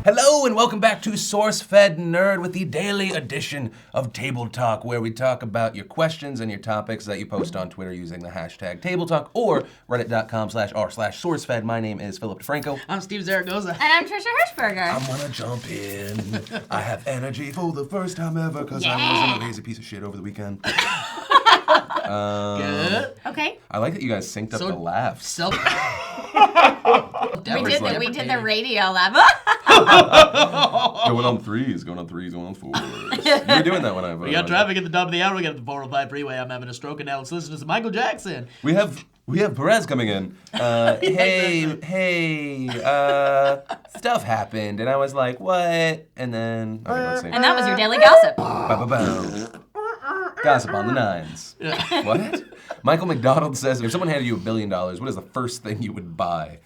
Hello and welcome back to SourceFedNerd with the daily edition of Table Talk, where we talk about your questions and your topics that you post on Twitter using the hashtag Table Talk or reddit.com/r/SourceFed. My name is Philip DeFranco. I'm Steve Zaragoza. And I'm Trisha Hirschberger. I'm gonna jump in. I have energy for the first time ever because I wasn't a lazy piece of shit over the weekend. Good. Okay. I like that you guys synced up the laughs. We did the radio laugh. Going on threes, going on fours. You were doing that when I We got traffic at the top of the hour. We got the 405 freeway. I'm having a stroke, and now let's listen to some Michael Jackson. We have Perez coming in. Stuff happened, and I was like, what? And then, okay, let's see. And that was your daily gossip. Gossip on the nines. What? Michael McDonald says, if someone handed you $1 billion, what is the first thing you would buy?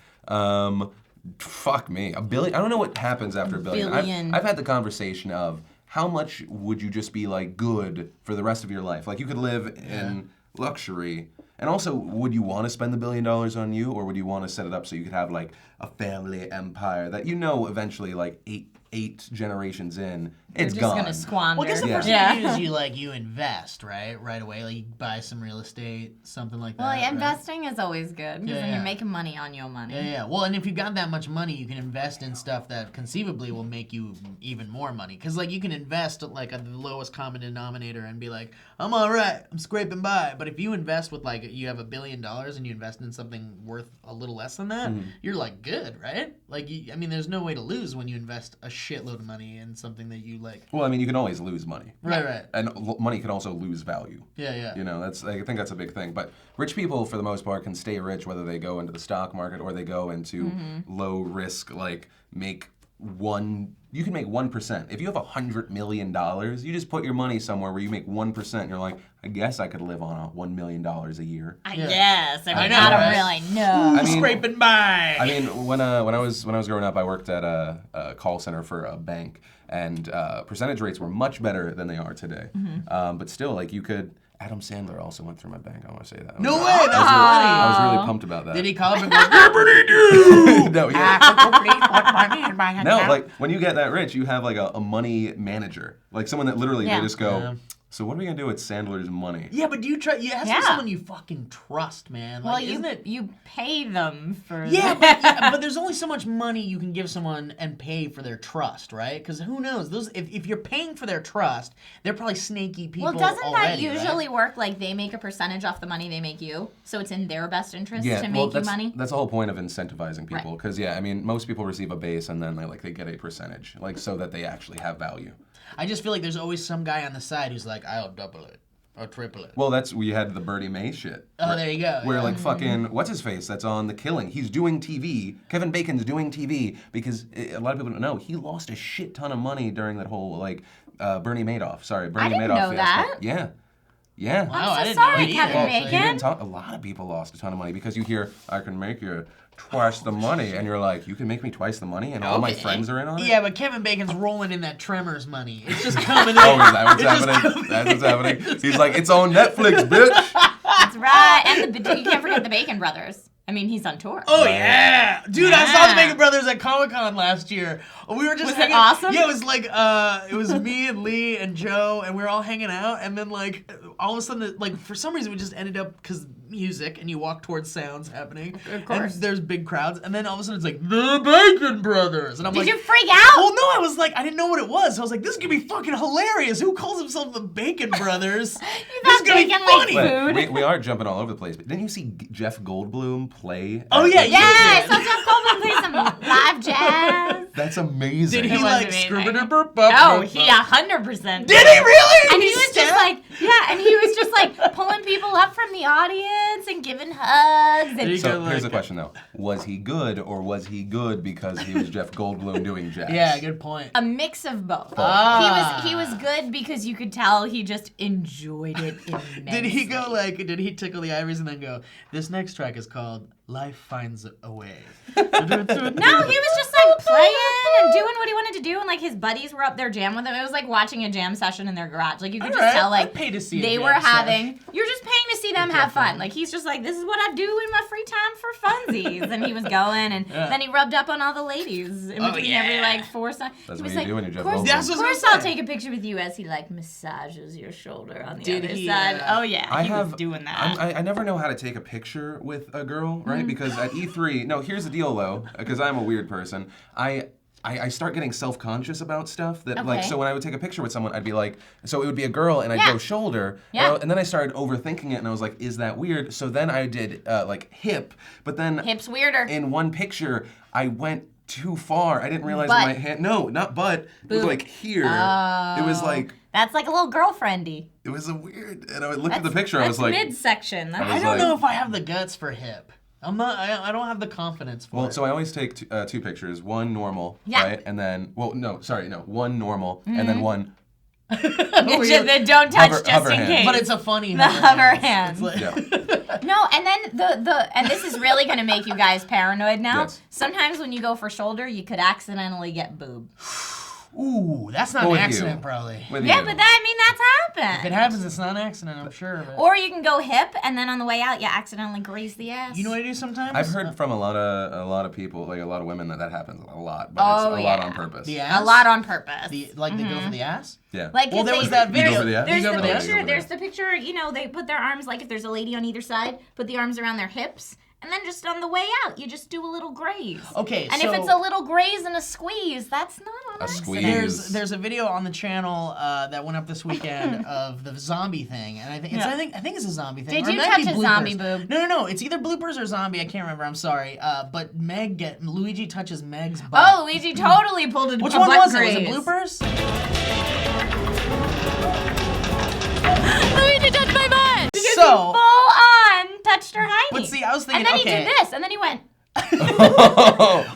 Fuck me. $1 billion? I don't know what happens after $1 billion. I've had the conversation of how much would you just be like good for the rest of your life? Like you could live in luxury. And also, would you want to spend the $1 billion on you, or would you want to set it up so you could have like a family empire that eventually like eight generations in, it's You're just gone. gonna squander. Well, I guess the first thing you do is you invest, right away. Like you buy some real estate, something like that. Well, investing is always good because then you're making money on your money. Yeah. Well, and if you've got that much money, you can invest in stuff that conceivably will make you even more money. Because like you can invest like at the lowest common denominator and be like, I'm all right, I'm scraping by. But if you invest with like you have $1 billion and you invest in something worth a little less than that, you're like good, right? Like there's no way to lose when you invest a shitload of money in something that you like. Well, you can always lose money. Right. And money can also lose value. Yeah. I think that's a big thing. But rich people, for the most part, can stay rich whether they go into the stock market or they go into low risk, like you can make 1%. If you have $100 million, you just put your money somewhere where you make 1%. You're like, I guess I could live on $1 million a year. I guess. I know, don't right? really know. Scraping by. I mean, when I was growing up, I worked at a call center for a bank, and percentage rates were much better than they are today. But still, like you could. Adam Sandler also went through my bank. I want to say that. No way, that's funny. I was really pumped about that. Did he call him and go, Liberty-doo? No, no, like when you get that rich, you have like a money manager, like someone that literally they just go. So what are we gonna do with Sandler's money? Yeah, but do you try? You have to be someone you fucking trust, man. Like, well, you pay them for. Yeah, but there's only so much money you can give someone and pay for their trust, right? Because who knows? If you're paying for their trust, they're probably snaky people. Well, doesn't already, that usually work? Like they make a percentage off the money they make you, so it's in their best interest to make you money. That's the whole point of incentivizing people, because most people receive a base and then they get a percentage, like so that they actually have value. I just feel like there's always some guy on the side who's like, I'll double it or triple it. Well, we had the Bernie May shit. Oh, there you go. Where like fucking what's his face that's on The Killing. He's doing TV. Kevin Bacon's doing TV because a lot of people don't know he lost a shit ton of money during that whole Bernie Madoff. Sorry, Bernie Madoff. I didn't know that. Yeah. Wow, I'm so sorry, Kevin Bacon. A lot of people lost a ton of money because you hear, I can make you twice the money, and you're like, you can make me twice the money, and all my friends are in on it? Yeah, but Kevin Bacon's rolling in that Tremors money. It's just coming in. Oh, is that what's happening? That's what's happening. He's like, it's on Netflix, bitch. That's right. And you can't forget the Bacon Brothers. I mean, he's on tour. Oh, yeah. Dude, I saw the Bacon Brothers at Comic-Con last year. We were just hanging out. Was it awesome? Yeah, it was like, it was me and Lee and Joe, and we were all hanging out, and then, all of a sudden, for some reason, we just ended up, because music, and you walk towards sounds happening. Of course. And there's big crowds, and then all of a sudden, it's like, the Bacon Brothers. And I'm Did you freak out? Well, no, I was like, I didn't know what it was. So I was like, this is going to be fucking hilarious. Who calls himself the Bacon Brothers? This is going to be funny. Wait, we are jumping all over the place, but didn't you see Jeff Goldblum play? Oh, yeah. Yeah, I saw Jeff Goldblum play some live jazz. That's amazing. Did he Oh, he 100%. Did he really? And he was just like pulling people up from the audience and giving hugs. And So here's the question though: was he good, or was he good because he was Jeff Goldblum doing jazz? Yeah, good point. a mix of both. Ah. He was good because you could tell he just enjoyed it immensely. Did he tickle the ivories and then go, this next track is called life finds a way. No, he was just like playing and doing what he wanted to do, and like his buddies were up there jam with him. It was like watching a jam session in their garage. Like you could just tell, like I'd pay to see they were having. You're just paying to see them have fun. Like he's just like, this is what I do in my free time for funsies, and he was going, and then he rubbed up on all the ladies in between every like 4 songs. That's He was what you like, do when you're of course, Jeff of course I'll take a picture with you as he like massages your shoulder on the other side. Oh yeah, he was doing that. I never know how to take a picture with a girl, right? Because at E3, no, here's the deal though, because I'm a weird person. I start getting self-conscious about stuff that like, so when I would take a picture with someone, I'd be like, so it would be a girl and I'd go shoulder, and then I started overthinking it and I was like, is that weird? So then I did like hip, but then hip's weirder. In one picture, I went too far. I didn't realize that my hand, no, not butt, it was like here. It was like. That's like a little girlfriendy. It was a weird, and I looked at the picture, I was like. That's midsection. I don't know if I have the guts for hip. I'm not. I don't have the confidence for it. Well, so I always take two pictures. One normal, right, and then one normal, and then one. They don't touch just in case. But it's a funny the hover hand. Like, No, and then and this is really gonna make you guys paranoid now. Yes. Sometimes when you go for shoulder, you could accidentally get boob. Ooh, that's not an accident, probably. But that's happened. If it happens, it's not an accident, I'm sure of it. Or you can go hip, and then on the way out, you accidentally graze the ass. You know what I do sometimes? I've heard from a lot of people, like a lot of women, that happens a lot, but it's a lot on purpose. The ass? A lot on purpose. They go for the ass? Yeah. Like well, there was that video. You go for the ass? There's the picture, you know, they put their arms, like if there's a lady on either side, put the arms around their hips. And then just on the way out, you just do a little graze. Okay, and if it's a little graze and a squeeze, that's not on accident. Squeeze. There's a video on the channel that went up this weekend of the zombie thing, and I think it's a zombie thing. Did you touch a zombie boob? No. It's either bloopers or zombie. I can't remember. I'm sorry. But Luigi touches Meg's butt. Oh, Luigi totally pulled Which a one butt was graze. it? Was it bloopers? Luigi touched my butt. Because he full on touched her hiney. But see, I was thinking, and then he did this, and then he went.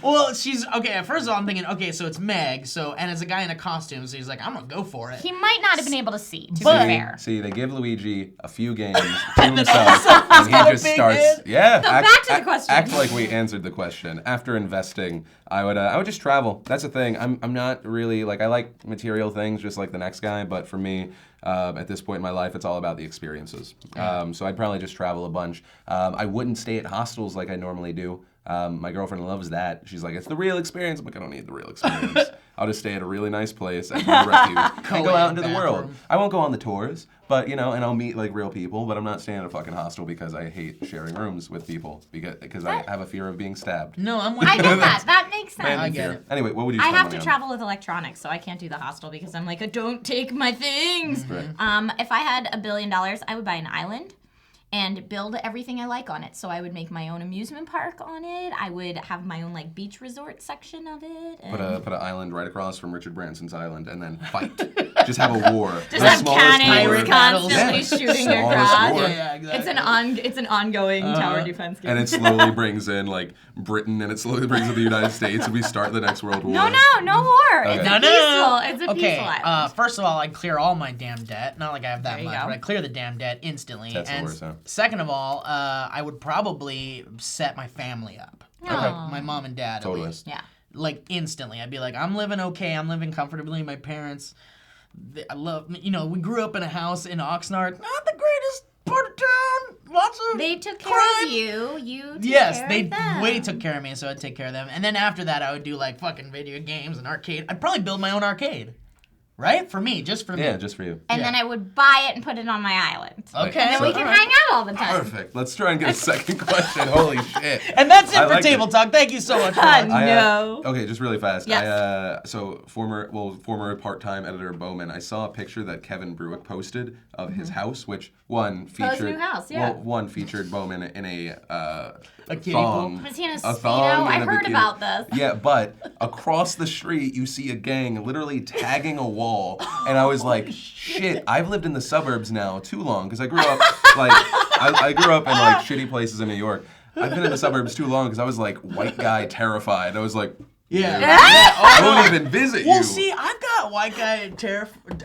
Well, she's okay. First of all, I'm thinking, okay, so it's Meg. And it's a guy in a costume, so he's like, I'm gonna go for it. He might not have been able to see. To be fair. See, they give Luigi a few games to himself, and he just starts. Yeah. So back to the question. Act like we answered the question. After investing, I would just travel. That's the thing. I'm not really like, I like material things just like the next guy, but for me. At this point in my life, it's all about the experiences. So I'd probably just travel a bunch. I wouldn't stay at hostels like I normally do. My girlfriend loves that. She's like, it's the real experience. I'm like, I don't need the real experience. I'll just stay at a really nice place at my refuge and go out into the world. I won't go on the tours, but and I'll meet like real people. But I'm not staying at a fucking hostel because I hate sharing rooms with people because I have a fear of being stabbed. No, I'm with I get that. That makes sense. I get it. Anyway, what would you? I have to travel with electronics, so I can't do the hostel because I'm like, don't take my things. Right. If I had $1 billion, I would buy an island and build everything I like on it. So I would make my own amusement park on it. I would have my own like beach resort section of it. Put an island right across from Richard Branson's island and then fight. Just have a war. Just have cannons constantly shooting across. Yeah, exactly. It's an ongoing tower defense game. And it slowly brings in like Britain, and it slowly brings in the United States, and we start the next world war. No war. Okay. It's peaceful. It's a peaceful island. First of all, I'd clear all my damn debt. Not like I have that much, but I'd clear the damn debt instantly. That's the worst, huh? Second of all, I would probably set my family up. Like my mom and dad, at least. Yeah. Like instantly. I'd be like, I'm living okay. I'm living comfortably. My parents, I love, we grew up in a house in Oxnard. Not the greatest part of town. Lots of They took care crime. of you. You took Yes, care they of them. way took care of me, so I'd take care of them. And then after that, I would do like fucking video games and arcade. I'd probably build my own arcade. Right? For me, just for me. Yeah, just for you. And then I would buy it and put it on my island. Okay. And then we can hang out all the time. Perfect. Let's try and get a second question. Holy shit. And that's it for like Table Talk. Thank you so much for I watching. know. Okay, just really fast. Yes. So former part-time editor Bowman, I saw a picture that Kevin Bruick posted of his house, which one featured new house, yeah. one featured Bowman in a kiddie thong. Was he in a thong Speedo? I and a heard bikini. about this. Yeah, but across the street you see a gang literally tagging a wall, and I was like, shit, I've lived in the suburbs now too long because I grew up like I grew up in like shitty places in New York. I've been in the suburbs too long because I was like white guy terrified. I was like, Yeah. I won't even visit you. Well, see, I've got white guy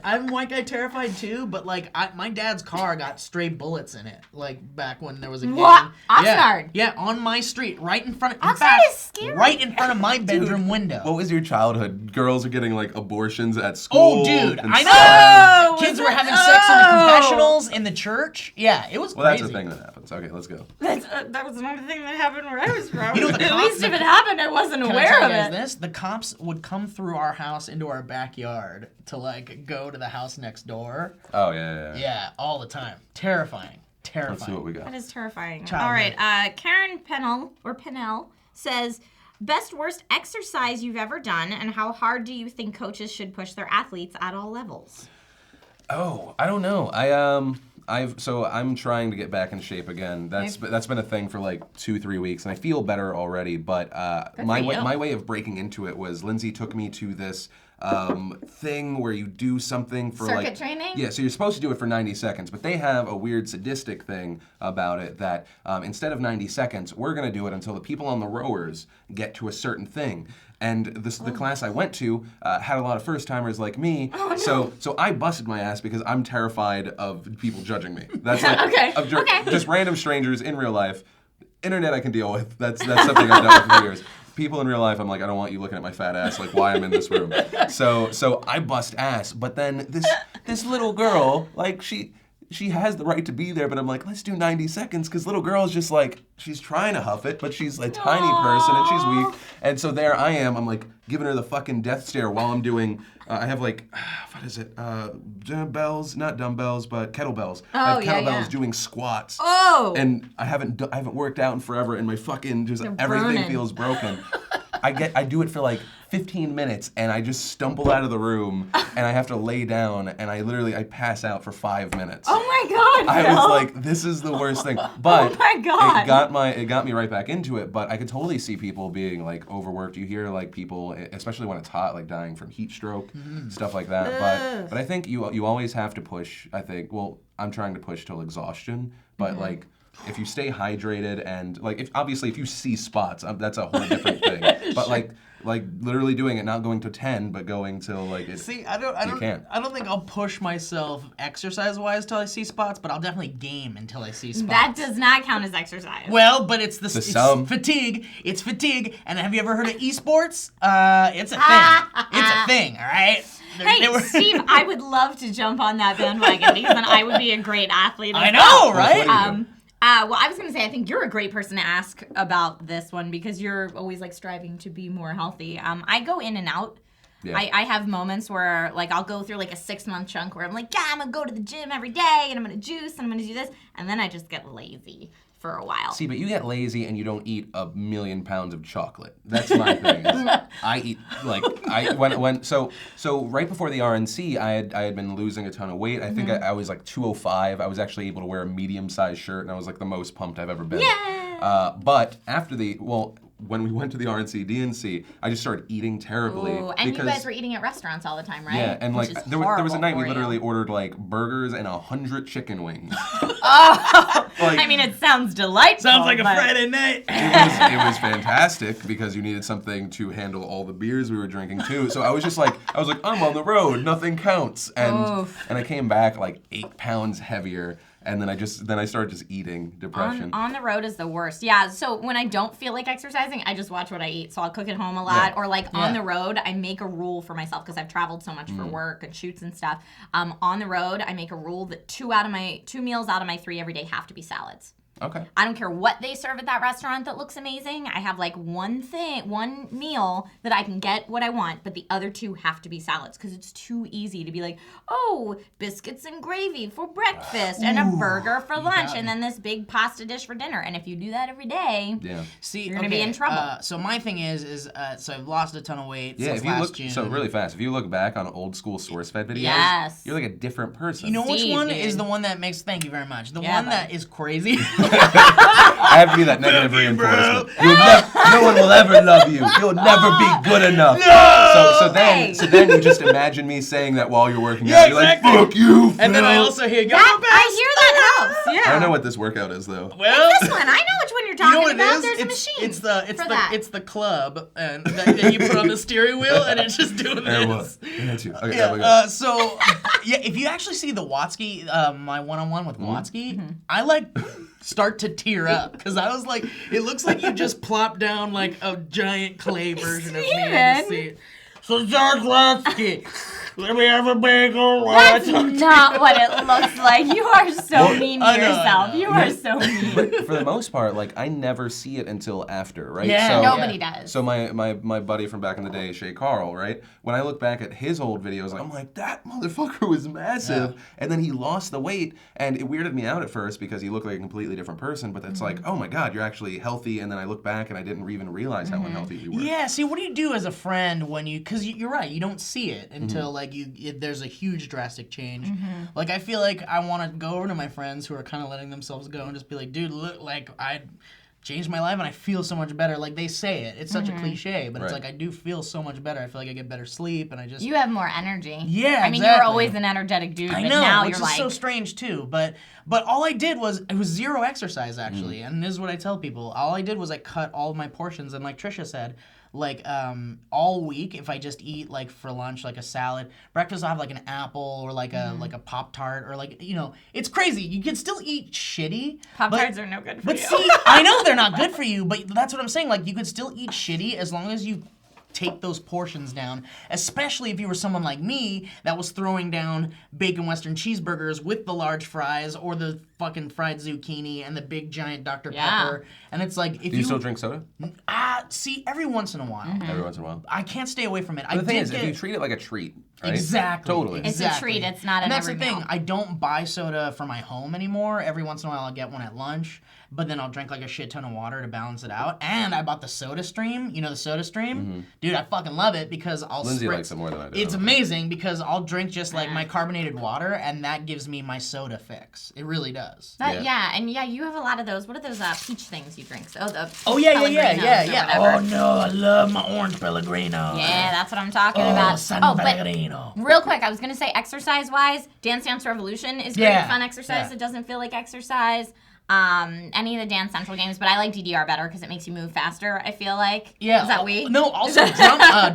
I'm white guy terrified too, but like my dad's car got stray bullets in it, like back when there was a gang. What? Oxnard? Yeah, on my street, right in front of Oxnard is scary. Right in front of my bedroom window. What was your childhood? Girls are getting like abortions at school. Oh, dude, I know. Kids were having sex in the confessionals in the church. Yeah, it was crazy. Well, that's the thing that happens. Okay, let's go. That was another thing that happened where I was from. You know, At least if it happened, I wasn't Can aware I tell of you guys it. this? The cops would come through our house into our backyard to like go to the house next door. Oh yeah. Yeah, all the time. Terrifying. Let's see what we got. That is terrifying. Child All right, Karen Pennell says, best worst exercise you've ever done, and how hard do you think coaches should push their athletes at all levels? Oh, I don't know. I'm trying to get back in shape again. That's been a thing for like 2-3 weeks, and I feel better already. But my way of breaking into it was Lindsay took me to this thing where you do something for circuit training? Yeah, so you're supposed to do it for 90 seconds, but they have a weird sadistic thing about it that instead of 90 seconds, we're going to do it until the people on the rowers get to a certain thing. And the class I went to had a lot of first-timers like me, so I busted my ass because I'm terrified of people judging me. That's like just random strangers in real life. Internet I can deal with. That's something I've dealt with for years. People in real life, I'm like, I don't want you looking at my fat ass, like why I'm in this room. So I bust ass, but then this little girl, like she has the right to be there, but I'm like, let's do 90 seconds, because little girl's just like, she's trying to huff it, but she's a tiny person and she's weak. And so there I am, I'm like giving her the fucking death stare while I'm doing, I have like, what is it? Dumbbells, not dumbbells, but kettlebells. I have kettlebells doing squats. Oh! And I haven't worked out in forever, and my fucking, just everything feels broken. I do it for like 15 minutes, and I just stumble out of the room, and I have to lay down, and I pass out for 5 minutes. Oh my God, I Phil. was like, this is the worst thing. But oh my God. it got me right back into it. But I could totally see people being like overworked. You hear like people, especially when it's hot, like dying from heat stroke, stuff like that. But I think you always have to push. I think. Well, I'm trying to push till exhaustion, but like. If you stay hydrated and like if you see spots, that's a whole different thing. But like literally doing it, not going to 10, but going till like it. See, I don't think I'll push myself exercise-wise till I see spots, but I'll definitely game until I see spots. That does not count as exercise. Well, but it's fatigue. It's fatigue. And have you ever heard of esports? It's a thing. It's a thing. All right. Hey, Steve, I would love to jump on that bandwagon because then I would be a great athlete. I know, right? Well, I was going to say, I think you're a great person to ask about this one because you're always like striving to be more healthy. I go in and out. Yeah. I have moments where like I'll go through like a 6-month chunk where I'm like, yeah, I'm going to go to the gym every day and I'm going to juice and I'm going to do this. And then I just get lazy for a while. See, but you get lazy and you don't eat 1,000,000 pounds of chocolate. That's my thing. I eat like so right before the RNC, I had been losing a ton of weight. I think I was like 205. I was actually able to wear a medium-sized shirt, and I was like the most pumped I've ever been. Yeah. But after when we went to the RNC, DNC, I just started eating terribly. Ooh, and you guys were eating at restaurants all the time, right? Yeah, and like there was a night we literally ordered like burgers and 100 chicken wings. I mean, it sounds delightful. Sounds like a Friday night. It was fantastic because you needed something to handle all the beers we were drinking too. So I was like, I'm on the road, nothing counts, and I came back like 8 pounds heavier. And then I started just eating depression. On the road is the worst. Yeah, so when I don't feel like exercising, I just watch what I eat. So I'll cook at home a lot. Or like on the road, I make a rule for myself because I've traveled so much for work and shoots and stuff. On the road, I make a rule that 2 meals out of my 3 every day have to be salads. Okay. I don't care what they serve at that restaurant that looks amazing. I have like one meal that I can get what I want, but the other 2 have to be salads because it's too easy to be like, oh, biscuits and gravy for breakfast and a burger for lunch and then this big pasta dish for dinner. And if you do that every day, you're going to be in trouble. So my thing is so I've lost a ton of weight since last June. So really fast, if you look back on old school SourceFed videos, you're like a different person. You know which one is the one that makes, thank you very much, that is crazy. I have to be that negative reinforcement. No one will ever love you. You'll never be good enough. No! So then you just imagine me saying that while you're working out. You're exactly. like, fuck you, Phil. And then I also hear, you're I the best. hear that helps. Yeah. I don't know what this workout is though. Well, This one, I know which one you're you know talking what it about. is? There's a machine. It's the club and that you put on the steering wheel and it's just doing There this. was. Okay, Yeah, if you actually see the Watsky, my one-on-one with Watsky, I like start to tear up because I was like, it looks like you just plopped down like a giant clay version of me on the seat. So George Watsky, let me have a bagel. That's not what it looks like. You are so mean to I know, yourself. I know. You are so mean. But for the most part, like I never see it until after, right? Yeah, so, Nobody does. So my buddy from back in the day, Shay Carl, right? When I look back at his old videos, I'm like, that motherfucker was massive. Yeah. And then he lost the weight, and it weirded me out at first because he looked like a completely different person. But it's like, oh my God, you're actually healthy. And then I look back and I didn't even realize how unhealthy you were. Yeah, see, what do you do as a friend when because you're right, you don't see it until like there's a huge drastic change. Like I feel like I want to go over to my friends who are kind of letting themselves go and just be like, dude, look, like I changed my life and I feel so much better. Like they say it, it's such a cliche, but it's Right. like I do feel so much better. I feel like I get better sleep and I just You have more energy. Yeah, I mean, you were exactly. always an energetic dude, I but know, now which you're is like, so strange too. But all I did was it was zero exercise actually, and this is what I tell people. All I did was I cut all of my portions, and like Trisha said, like all week if I just eat like for lunch like a salad, breakfast I'll have like an apple or like a Pop-Tart or like it's crazy. You can still eat shitty. Pop-Tarts are no good for But you. see, I know they're not good for you, but that's what I'm saying. Like you could still eat shitty as long as you take those portions down, especially if you were someone like me that was throwing down bacon western cheeseburgers with the large fries or the fucking fried zucchini and the big giant Dr. Yeah. Pepper. And it's like if Do you still drink soda? see every once in a while. Every once in a while. I can't stay away from it. But the thing is, if you treat it like a treat, right? Exactly. Totally. It's a treat. It's not And an that's the every thing. meal. I don't buy soda for my home anymore. Every once in a while, I'll get one at lunch, but then I'll drink like a shit ton of water to balance it out. And I bought the Soda Stream. You know the Soda Stream? Dude, I fucking love it because I'll Lindsay spritz- likes it more than I do. It's amazing because I'll drink just like my carbonated water, and that gives me my soda fix. It really does. You have a lot of those. What are those peach things you drink? Oh yeah. Pellegrinos or Oh whatever. no, I love my orange Pellegrino. Yeah, that's what I'm talking about. San But Pellegrino. real quick, I was gonna say exercise-wise, Dance Dance Revolution is great Yeah, fun exercise. yeah. It doesn't feel like exercise. Any of the Dance Central games, but I like DDR better because it makes you move faster. I feel like. Yeah. Is that we? No, also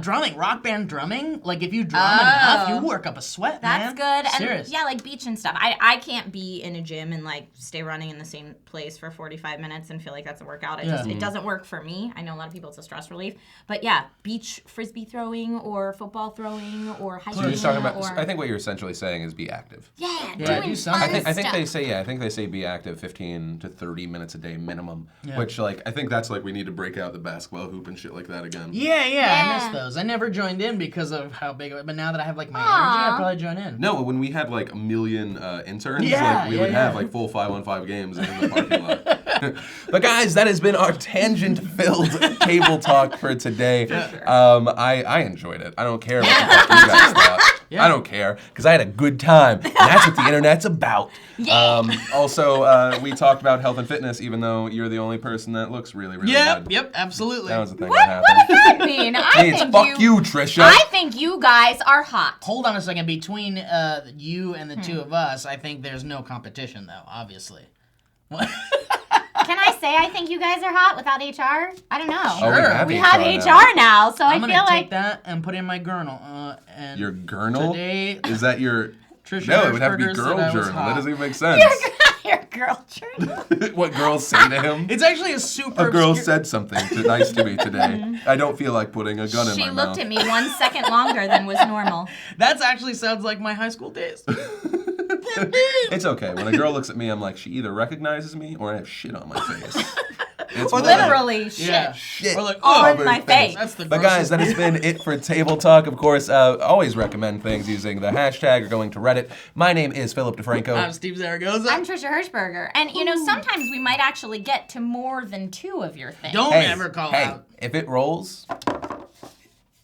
drumming, rock band drumming. Like if you drum enough, you work up a sweat, That's man. good. And Serious. yeah, like beach and stuff. I can't be in a gym and like stay running in the same place for 45 minutes and feel like that's a workout. It doesn't work for me. I know a lot of people it's a stress relief. But yeah, beach frisbee throwing or football throwing or hiking. So you're just talking about. or, I think what you're essentially saying is be active. yeah, Yeah, doing do fun something. I think stuff. they say be active 15 to 30 minutes a day minimum. Yeah. Which like I think that's like we need to break out the basketball hoop and shit like that again. Yeah, I Yeah. miss those. I never joined in because of how big of it, but now that I have like my energy, I'll probably join in. No, when we had like a million interns, Yeah, like we yeah, would have yeah. like full 5-on-5 games in the parking lot. But guys, that has been our tangent-filled table talk for today. I enjoyed it. I don't care what the fuck you guys thought. I don't care because I had a good time. And that's what the internet's about. Also, we talked about health and fitness, even though you're the only person that looks really, really good. Yep, absolutely. That was the thing What that does happened. that mean? It's fuck you, Trisha. I think you guys are hot. Hold on a second. Between you and the two of us, I think there's no competition, though, obviously. Can I say I think you guys are hot without HR? I don't know. Oh, we have We HR have now. HR now, so I'm I gonna feel take like that and put in my journal. And Your gurnal? Today, Is that your... Trisha No, it would have to be Hirschberger said girl I was journal. hot. That doesn't even make sense. your girl journal. What girls say to him? It's actually a super. A girl obscure- said something nice to me today. I don't feel like putting a gun in She my mouth. looked at me 1 second longer than was normal. That actually sounds like my high school days. It's okay. When a girl looks at me, I'm like, she either recognizes me or I have shit on my face. It's Or whatever. Literally, shit. Yeah. Shit. Or like, On oh, my face. that's the. But guys, grossest- that has been it for Table Talk. Of course, always recommend things using the hashtag or going to Reddit. My name is Philip DeFranco. I'm Steve Zaragoza. I'm Trisha Hirschberger. And, you know, sometimes we might actually get to more than 2 of your things. Don't ever call hey, out. if it rolls,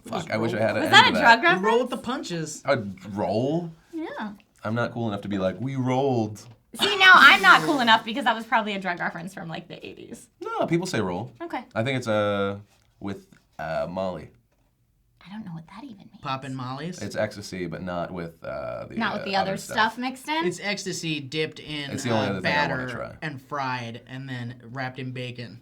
fuck, I wish I had an Was end that to a that. drug You reference? roll with the punches. A roll? Yeah. I'm not cool enough to be like, we rolled. See, now I'm not cool enough because that was probably a drug reference from, like, the 80s. No, No, people say roll. Okay. I think it's with Molly. I don't know what that even means. Poppin' Molly's. It's ecstasy, but not with the other stuff mixed in. It's ecstasy dipped in It's the only other thing I wanna batter try. and fried, and then wrapped in bacon.